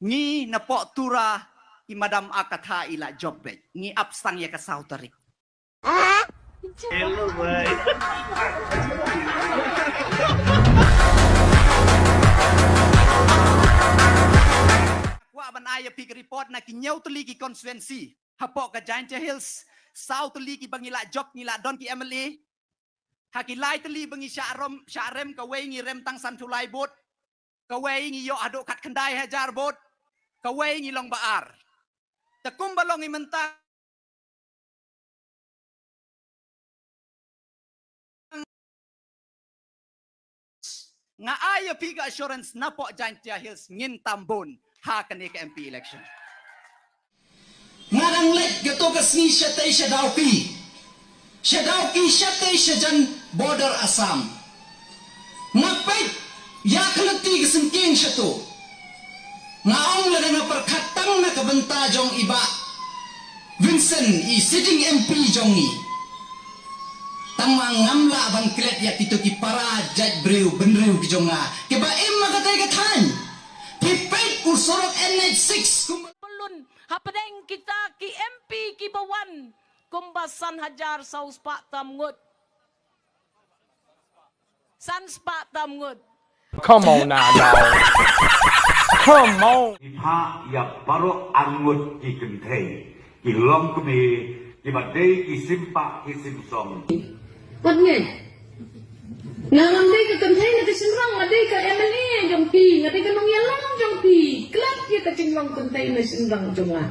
Ngi napok tura imadam akatha ila jobbet. Ngi abstang ya kasau tarik. Hello, boy. Wa ban aya pig report na kinyaw tuli ki konstituensi. Hapok ka Giant Hills. Sau tuli ki bangila job nila don ki MLA. Hakilay tuli bangi syarem kawai ngi rem tang santulay bot. Kawai ngi yo aduk kat kendai hajar bot. Kawai ngi long baar. Takum balong ngi mentang. Nga aya piga assurance na po Giant Hills ngin tambon ha kani ka MP election. Nga nang lek gato kasni siya tay siya dawki. Siya dawki siya tay siya dyan border Assam. Nga pay yakalati kasingking siya to. Nga ang lada na perkatang na kabantajong iba. Vincent i sitting MP jongi. Tamang ngamla bang klet ya tito ki para jaj breu benreu ki jonga. Keba magatay katan. Pipet ursorok NH6 Pelun hapadeng kita ki MP ki bawan kumbasan hajar saus pak tamngut. Sans pak tamngut. Come on now, dog. Come on. Ipa ya baro angut ki kenteng. Ki long kumi ki badai ki simpa ki simsom. What nghe? Nang đi cái cần thấy là cái sinh rong mà đi cái MLA trong kỳ, người đi cái nông nghiệp lắm trong kỳ, club kia cái sinh rong cần thấy là sinh rong trong à.